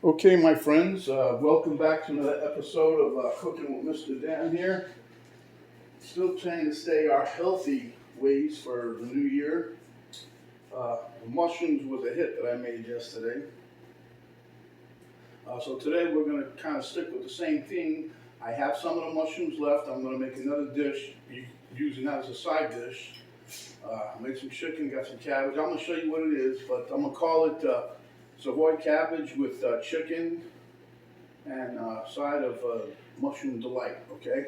Okay, my friends, welcome back to another episode of Cooking with Mr. Dan here. Still trying to stay our healthy ways for the new year. The mushrooms was a hit that I made yesterday. So today we're going to kind of stick with the same theme. I have some of the mushrooms left. I'm going to make another dish using that as a side dish. Made some chicken, got some cabbage. I'm going to show you what it is, but I'm going to call it Savoy Cabbage with chicken and side of mushroom delight. Okay,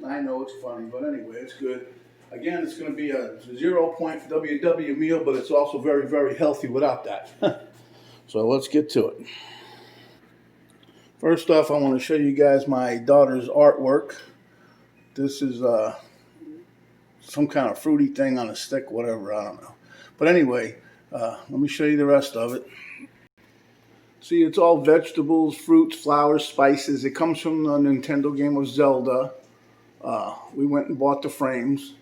I know it's funny, but anyway, it's good. Again, it's going to be a 0-point WW meal, but it's also very, very healthy without that. So let's get to it. First off, I want to show you guys my daughter's artwork. This is some kind of fruity thing on a stick, whatever, I don't know. But anyway, let me show you the rest of it. See, it's all vegetables, fruits, flowers, spices. It comes from the Nintendo game of Zelda. We went and bought the frames.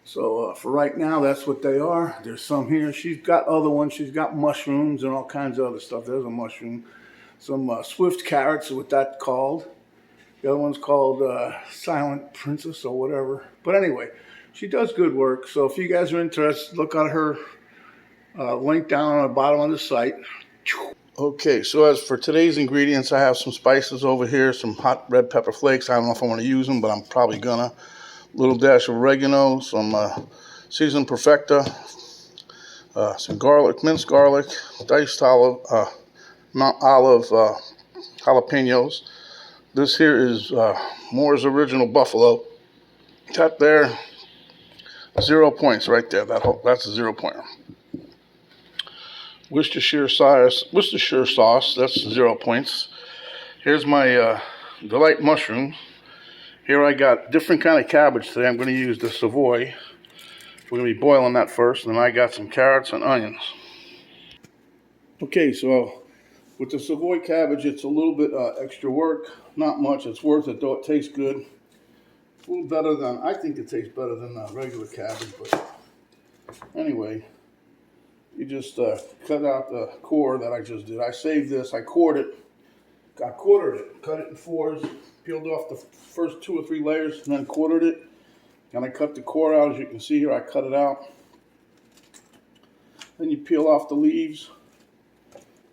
So for right now, that's what they are. There's some here. She's got other ones. She's got mushrooms and all kinds of other stuff. There's a mushroom. Some Swift carrots, what that's called. The other one's called Silent Princess or whatever. But anyway, she does good work. So if you guys are interested, look at her link down on the bottom of the site. Okay, so as for today's ingredients, I have some spices over here, some hot red pepper flakes. I don't know if I want to use them, but I'm probably gonna. A little dash of oregano, some seasoned perfecta, some garlic, minced garlic, diced olive jalapenos. This here is Moore's Original Buffalo. Cut there, 0 points right there. That's a 0 pointer. Worcestershire sauce, that's 0 points. Here's my De-Lite mushrooms. Here I got different kind of cabbage today. I'm going to use the Savoy. We're going to be boiling that first, and then I got some carrots and onions. Okay, so with the Savoy cabbage, it's a little bit extra work. Not much. It's worth it, though. It tastes good. A little better than, I think it tastes better than regular cabbage, but anyway. You just cut out the core that I just did. I saved this. I quartered it, cut it in fours, peeled off the first 2 or 3 layers, and then quartered it. And I cut the core out. As you can see here, I cut it out. Then you peel off the leaves.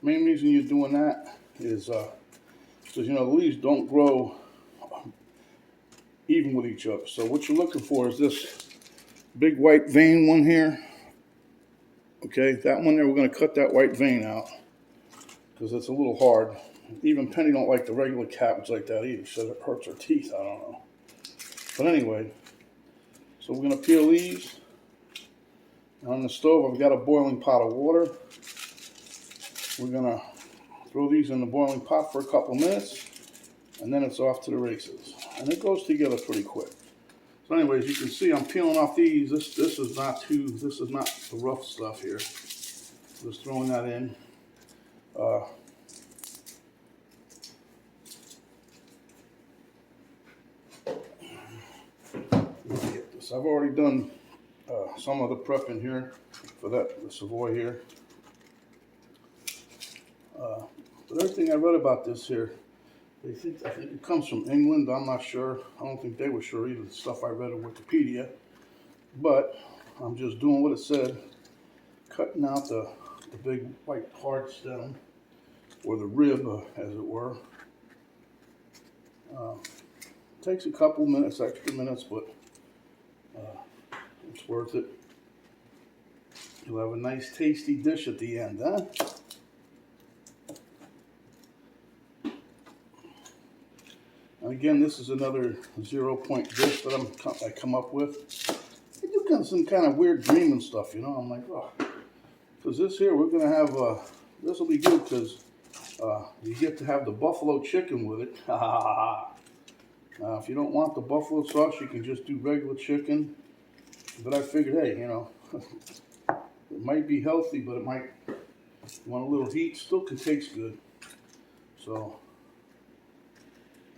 Main reason you're doing that is because, you know, the leaves don't grow even with each other. So what you're looking for is this big white vein one here. Okay, that one there, we're going to cut that white vein out because it's a little hard. Even Penny don't like the regular cabbage like that either. She says it hurts her teeth. I don't know. But anyway, so we're going to peel these. On the stove, I've got a boiling pot of water. We're going to throw these in the boiling pot for a couple minutes, and then it's off to the races. And it goes together pretty quick. So anyways, you can see I'm peeling off these. This is not the rough stuff here. Just throwing that in. Get this. I've already done some of the prepping here for the Savoy here. But everything I read about this here, I think it comes from England. I'm not sure. I don't think they were sure either, the stuff I read on Wikipedia. But I'm just doing what it said. Cutting out the big white hard stem, or the rib, as it were. Takes a couple minutes, extra minutes, but it's worth it. You'll have a nice tasty dish at the end, huh? And again, this is another 0-point dish that I come up with. I do got some kind of weird dream and stuff, you know. I'm like, oh, because this here we're gonna have. This will be good because you get to have the buffalo chicken with it. Now, if you don't want the buffalo sauce, you can just do regular chicken. But I figured, hey, you know, it might be healthy, but it might want a little heat. Still can taste good. So.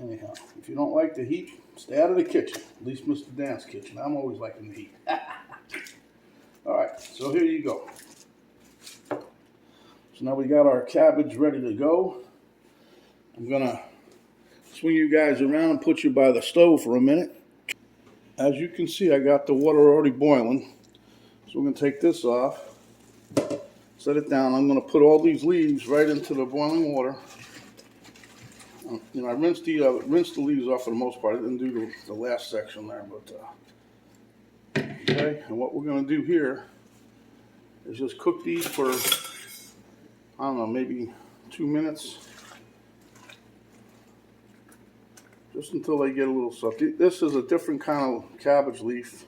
Anyhow, if you don't like the heat, stay out of the kitchen. At least Mr. Dan's kitchen. I'm always liking the heat. All right, so here you go. So now we got our cabbage ready to go. I'm gonna swing you guys around and put you by the stove for a minute. As you can see, I got the water already boiling. So we're gonna take this off, set it down. I'm gonna put all these leaves right into the boiling water. You know, I rinsed the leaves off for the most part. I didn't do the last section there, but okay. And what we're gonna do here is just cook these for, I don't know, maybe 2 minutes, just until they get a little soft. This is a different kind of cabbage leaf.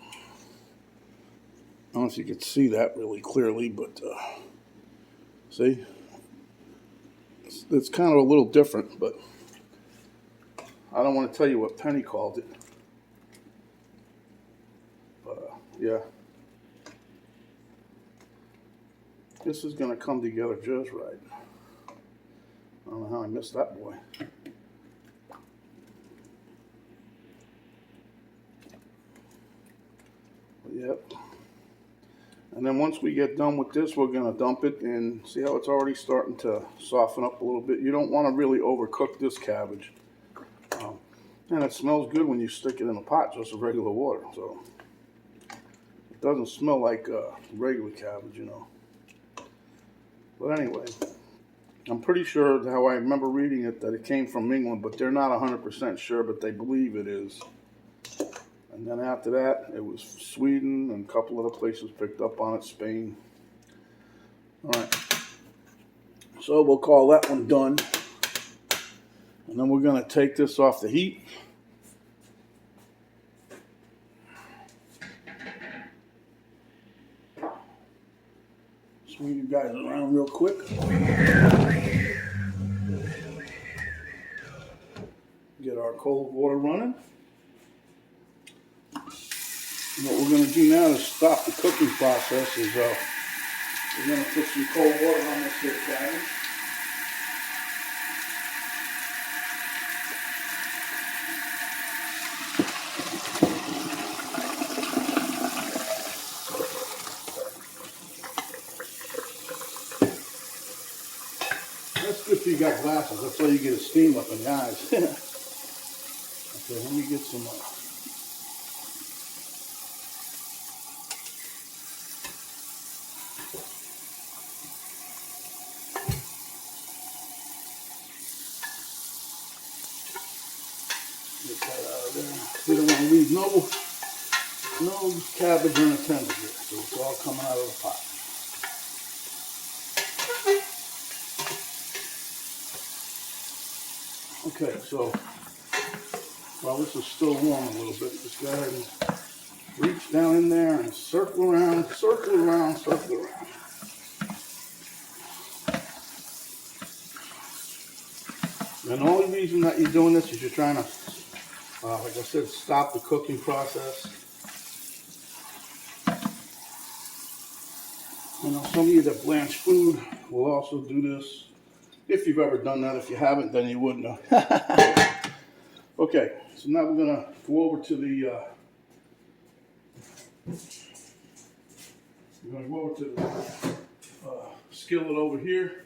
I don't know if you can see that really clearly, but see, it's kind of a little different, but I don't want to tell you what Penny called it. But yeah, this is going to come together just right. I don't know how I missed that boy. But yep. And then once we get done with this, we're going to dump it and see how it's already starting to soften up a little bit. You don't want to really overcook this cabbage. And it smells good when you stick it in a pot, just with regular water. So it doesn't smell like regular cabbage, you know. But anyway, I'm pretty sure how I remember reading it that it came from England, but they're not 100% sure, but they believe it is. And then after that, it was Sweden and a couple other places picked up on it, Spain. All right, so we'll call that one done. And then we're going to take this off the heat. Swing you guys around real quick. Get our cold water running. And what we're going to do now to stop the cooking process is we're going to put some cold water on this here cabbage. That's good if you got glasses. That's how you get a steam up in the eyes. Okay, let me get some get that out of there. We don't want to leave no cabbage unattended here, so it's all coming out of the pot. Okay, so while this is still warm a little bit, just go ahead and reach down in there and circle around, circle around, circle around. And the only reason that you're doing this is you're trying to, like I said, stop the cooking process. You know, some of you that blanch food will also do this. If you've ever done that. If you haven't, then you wouldn't know. Okay, so now we're going to go over to the skillet over here.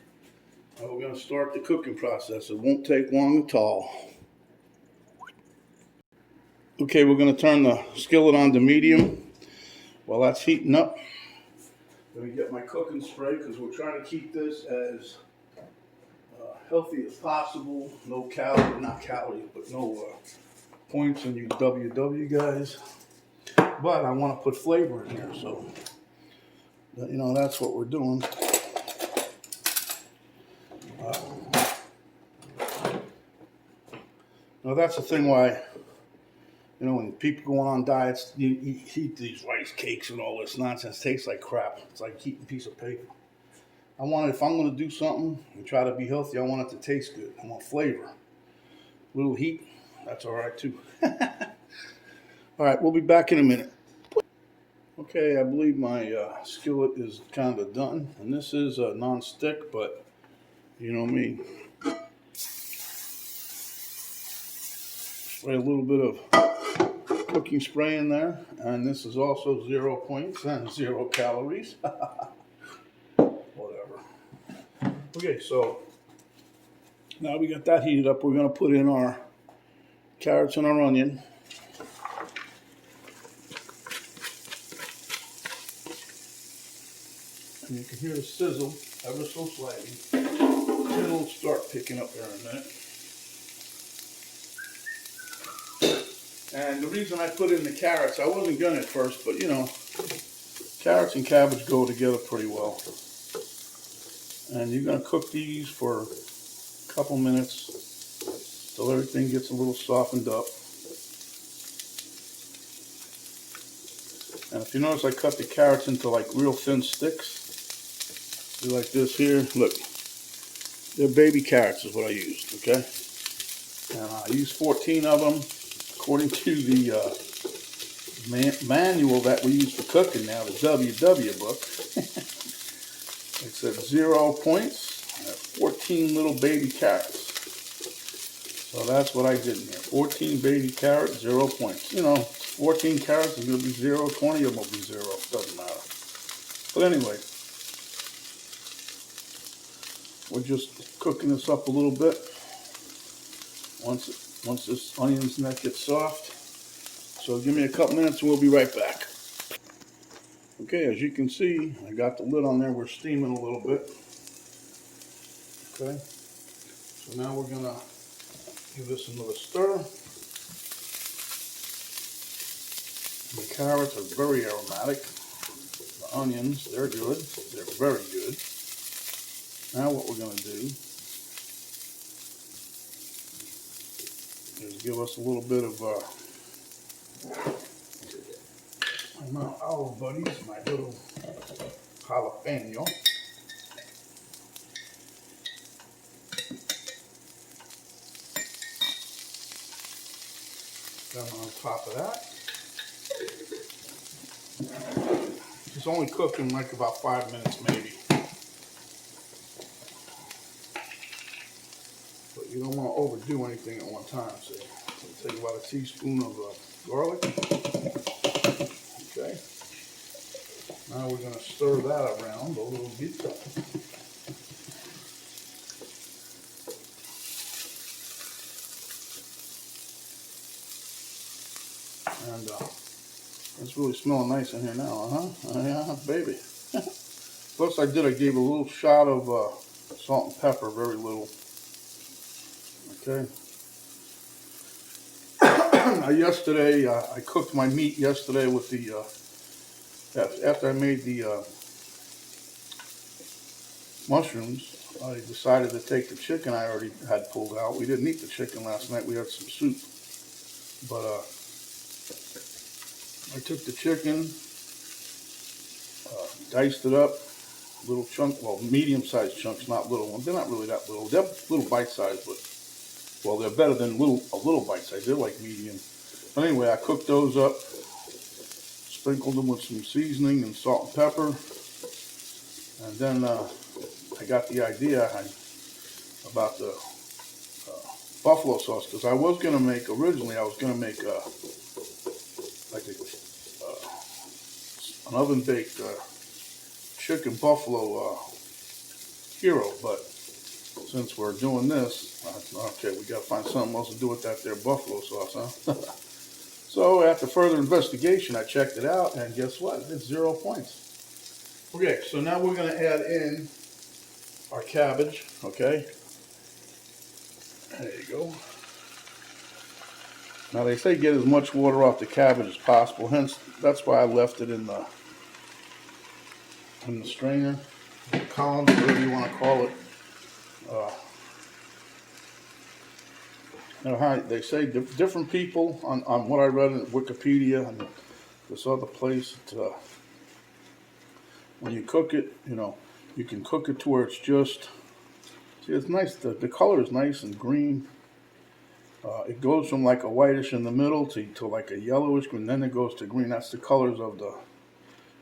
And we're going to start the cooking process. It won't take long at all. Okay, we're going to turn the skillet on to medium. While that's heating up, let me get my cooking spray because we're trying to keep this as healthy as possible. No calories, not calories, but no points in you WW guys. But I want to put flavor in here, so you know that's what we're doing. Now that's the thing why, you know, when people going on diets, you eat these rice cakes and all this nonsense. It tastes like crap. It's like eating a piece of paper. I want, if I'm going to do something and try to be healthy, I want it to taste good. I want flavor. A little heat, that's all right too. All right, we'll be back in a minute. Okay, I believe my skillet is kind of done. And this is a non-stick, but you know me. Spray a little bit of cooking spray in there. And this is also 0 points and 0 calories. Whatever. Okay, so Now we got that heated up, we're going to put in our carrots and our onion. And you can hear the sizzle ever so slightly. It'll start picking up there in a minute. And the reason I put in the carrots, I wasn't going to at first, but you know, carrots and cabbage go together pretty well. And you're going to cook these for a couple minutes till everything gets a little softened up. And if you notice, I cut the carrots into like real thin sticks. See, like this here. Look, they're baby carrots is what I used, okay? And I used 14 of them according to the manual that we use for cooking now, the WW book. It said 0 points, 14 little baby carrots. So that's what I did in here. 14 baby carrots, 0 points. You know, 14 carrots is going to be 0, 20 of them will be 0. Doesn't matter. But anyway, we're just cooking this up a little bit. Once this onion's neck gets soft. So give me a couple minutes and we'll be right back. Okay, as you can see, I got the lid on there. We're steaming a little bit. Okay, so now we're gonna give this another stir. The carrots are very aromatic. The onions, they're good. They're very good. Now what we're gonna do is give us a little bit of our buddies, my little jalapeno. Then on top of that, it's only cooking like about 5 minutes maybe. But you don't want to overdo anything at one time. So it'll take about a teaspoon of garlic. Okay. Now we're going to stir that around a little bit. And it's really smelling nice in here now, huh? Yeah, baby. Plus I gave a little shot of salt and pepper, very little. Okay. Now yesterday, I cooked my meat yesterday with the, after I made the mushrooms, I decided to take the chicken I already had pulled out. We didn't eat the chicken last night, we had some soup. But I took the chicken, diced it up, little chunk, well, medium-sized chunks, not little ones. They're not really that little. They're little bite-sized, but, well, they're better than a little bite-sized. They're like medium. But anyway, I cooked those up, sprinkled them with some seasoning and salt and pepper. And then I got the idea about the buffalo sauce, because I was going to make, originally I was going to make an oven-baked chicken buffalo hero, but since we're doing this, okay, we got to find something else to do with that there buffalo sauce, huh? So after further investigation, I checked it out, and guess what? It's 0 points. Okay, so now we're going to add in our cabbage, okay? There you go. Now they say get as much water off the cabbage as possible, hence that's why I left it in the strainer, the column, whatever you want to call it. You know how they say different people on what I read in Wikipedia and this other place. When you cook it, you know, you can cook it to where it's just, see, it's nice. The color is nice and green. It goes from like a whitish in the middle to like a yellowish green, then it goes to green. That's the colors of the,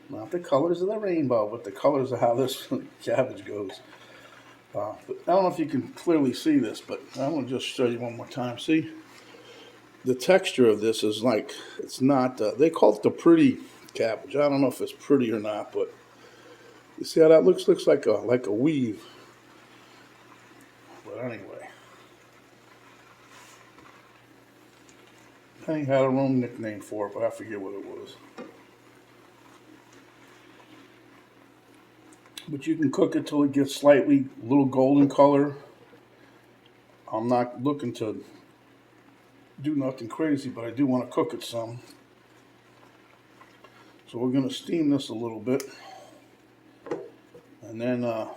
not the colors of the rainbow, but the colors of how this cabbage goes. But I don't know if you can clearly see this, but I want to just show you one more time. See, the texture of this is like, it's not, they call it the pretty cabbage. I don't know if it's pretty or not, but you see how that looks? Looks like a weave. But anyway, Penny had her own nickname for it, but I forget what it was. But you can cook it till it gets slightly a little golden color. I'm not looking to do nothing crazy, but I do want to cook it some. So we're going to steam this a little bit, and then we'll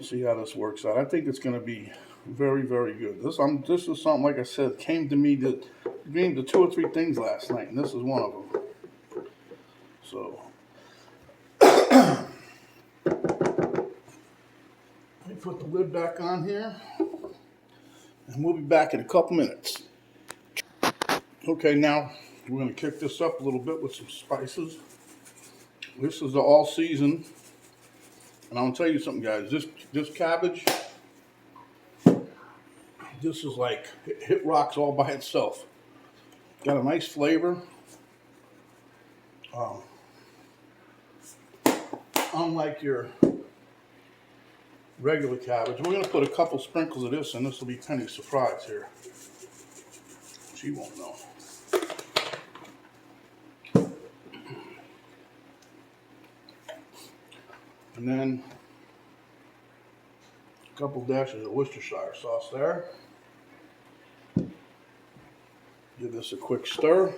see how this works out. I think it's going to be very, very good. This is something, like I said, came to me to dreamed of 2 or 3 things last night, and this is one of them. So let me put the lid back on here, and we'll be back in a couple minutes. Okay, now we're going to kick this up a little bit with some spices. This is the all season, and I'm gonna tell you something, guys. This cabbage, this is like it rocks all by itself. Got a nice flavor. Unlike your regular cabbage, we're gonna put a couple sprinkles of this, and this will be Penny's surprise here. She won't know. And then a couple dashes of Worcestershire sauce there. Give this a quick stir.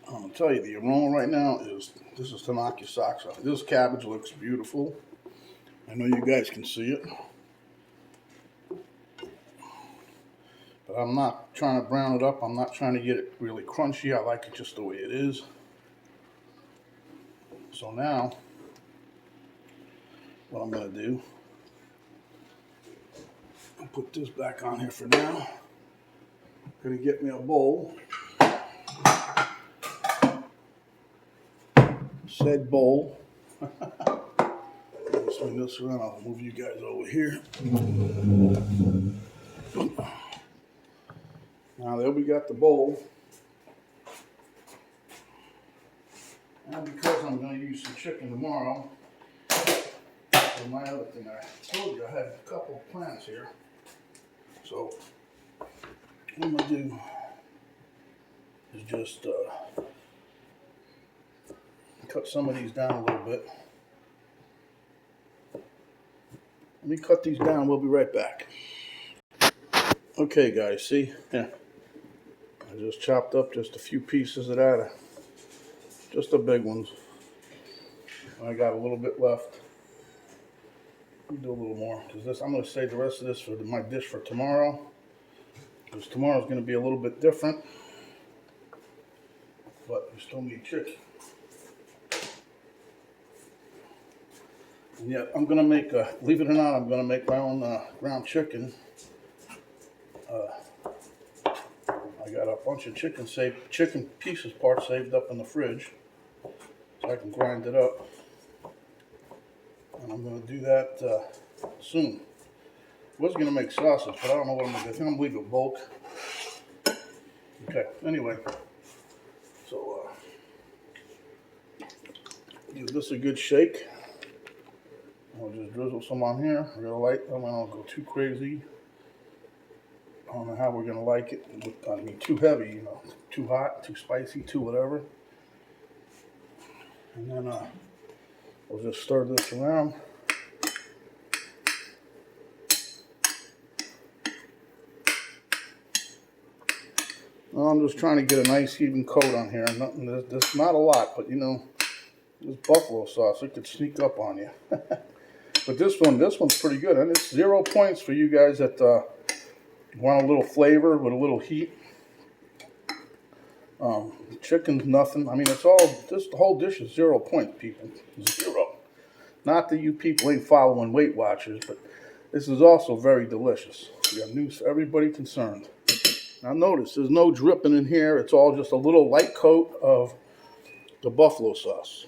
I'm gonna tell you, the aroma right now is to knock your socks off. This cabbage looks beautiful. I know you guys can see it, but I'm not trying to brown it up. I'm not trying to get it really crunchy. I like it just the way it is. So now, what I'm going to do, I'll put this back on here for now. I'm going to get me a bowl. Said bowl. Let's swing this around. I'll move you guys over here. Now there we got the bowl. And because I'm going to use some chicken tomorrow, for my other thing, I told you I had a couple of plants here. So what I'm going to do is just cut some of these down a little bit. Let me cut these down. We'll be right back. Okay, guys, see? Yeah. I just chopped up just a few pieces of that. Just the big ones. I got a little bit left. I'll do a little more, because this, I'm going to save the rest of this for my dish for tomorrow. Because tomorrow's going to be a little bit different. But we still need chicken. And yet, I'm going to make, believe it or not, I'm going to make my own ground chicken. I got a bunch of chicken pieces parts saved up in the fridge, so I can grind it up. And I'm going to do that soon. I was going to make sausage, but I don't know what I'm going to do. I think I'm going to leave it bulk. Okay, anyway. So, give this a good shake. I'll just drizzle some on here, real light. I don't go too crazy. I don't know how we're going to like it. I mean, too heavy, you know, too hot, too spicy, too whatever. And then we'll just stir this around. Well, I'm just trying to get a nice even coat on here. There's not a lot, but you know, this buffalo sauce, it could sneak up on you. But this one's pretty good, and it's 0 points for you guys that want a little flavor with a little heat. Chicken's nothing. I mean, it's all, the whole dish is 0 points, people. 0. Not that you people ain't following Weight Watchers, but this is also very delicious. We have news for everybody concerned. Now notice, there's no dripping in here. It's all just a little light coat of the buffalo sauce.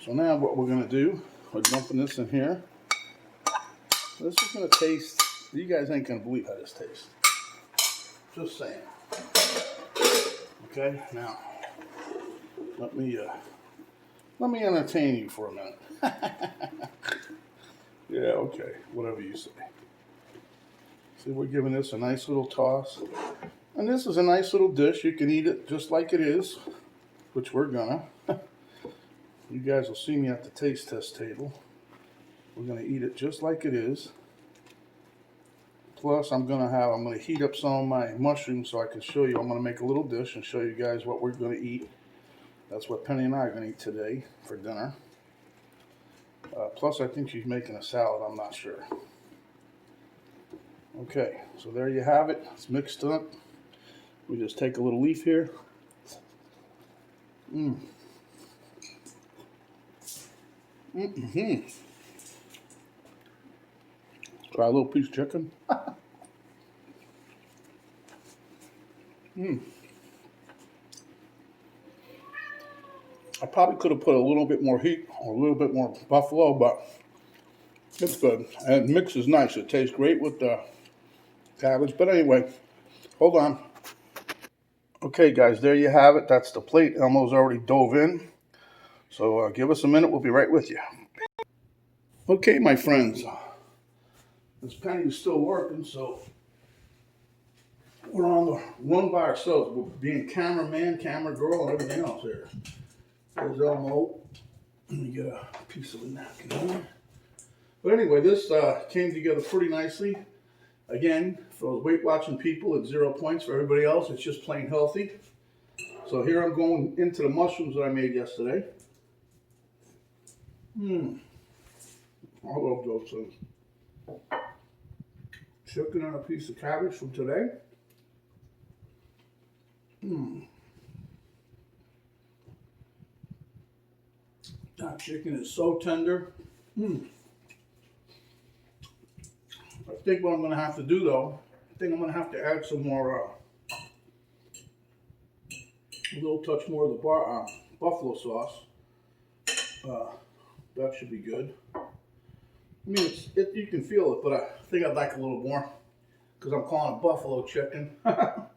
So now what we're going to do, we're dumping this in here. This is going to taste, you guys ain't going to believe how this tastes. Just saying. Okay, now let me Let me entertain you for a minute. Yeah, okay, whatever you say. See, we're giving this a nice little toss. And this is a nice little dish. You can eat it just like it is, which we're gonna. You guys will see me at the taste test table. We're gonna eat it just like it is. Plus, I'm gonna heat up some of my mushrooms so I can show you. I'm gonna make a little dish and show you guys what we're gonna eat. That's what Penny and I are gonna eat today for dinner. Plus, I think she's making a salad. I'm not sure. Okay, so there you have it. It's mixed up. We just take a little leaf here. Try a little piece of chicken. I probably could have put a little bit more heat or a little bit more buffalo, but it's good. And it mixes nice. It tastes great with the cabbage. But anyway, hold on. Okay, guys, there you have it. That's the plate. Elmo's already dove in. So give us a minute. We'll be right with you. Okay, my friends. This Penny is still working, so we're on the run by ourselves. We're being cameraman, camera girl, and everything else here. There's Elmo. Let me get a piece of the napkin here. But anyway, this came together pretty nicely. Again, for those Weight Watching people, it's 0 points. For everybody else, it's just plain healthy. So here I'm going into the mushrooms that I made yesterday. I love those things. Chicken and a piece of cabbage from today. That chicken is so tender. I think what I'm going to have to do, though, I think I'm going to have to add some more, a little touch more of the buffalo sauce. That should be good. I mean, you can feel it, but I think I'd like a little more because I'm calling it buffalo chicken. A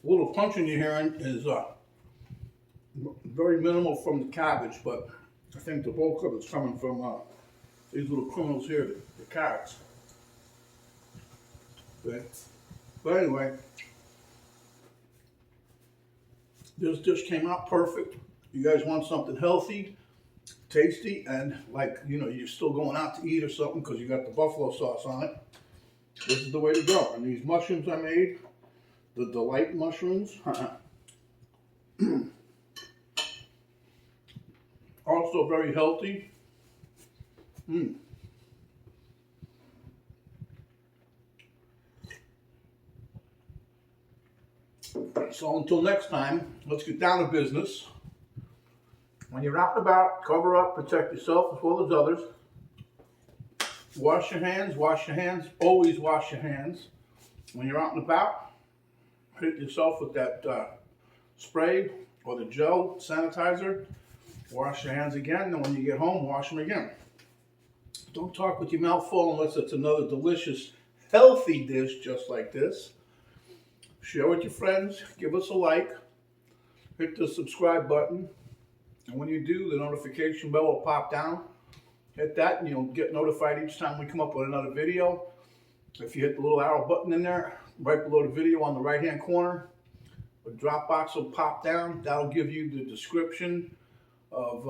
little punching you're hearing is very minimal from the cabbage, but I think the bulk of it's coming from these little criminals here, the carrots. Okay. But anyway, this dish came out perfect. You guys want something healthy, tasty, and like, you know, you're still going out to eat or something because you got the buffalo sauce on it. This is the way to go. And these mushrooms I made, the De-Lite mushrooms, also very healthy. So until next time, let's get down to business. When you're out and about, cover up, protect yourself as well as others. Wash your hands, always wash your hands. When you're out and about, hit yourself with that spray or the gel sanitizer. Wash your hands again, and when you get home, wash them again. Don't talk with your mouth full unless it's another delicious, healthy dish just like this. Share with your friends, give us a like, hit the subscribe button, and when you do, the notification bell will pop down. Hit that and you'll get notified each time we come up with another video. If you hit the little arrow button in there, right below the video on the right hand corner, a drop box will pop down. That'll give you the description of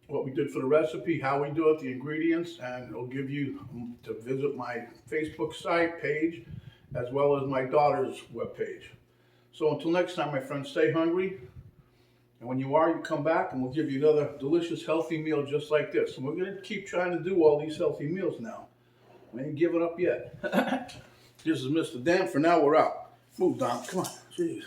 what we did for the recipe, how we do it, the ingredients, and it'll give you to visit my Facebook site page as well as my daughter's webpage. So until next time, my friends, stay hungry. And when you are, you come back and we'll give you another delicious, healthy meal just like this. And we're going to keep trying to do all these healthy meals now. We ain't giving up yet. This is Mr. Dan. For now, we're out. Move, Don. Come on. Jeez.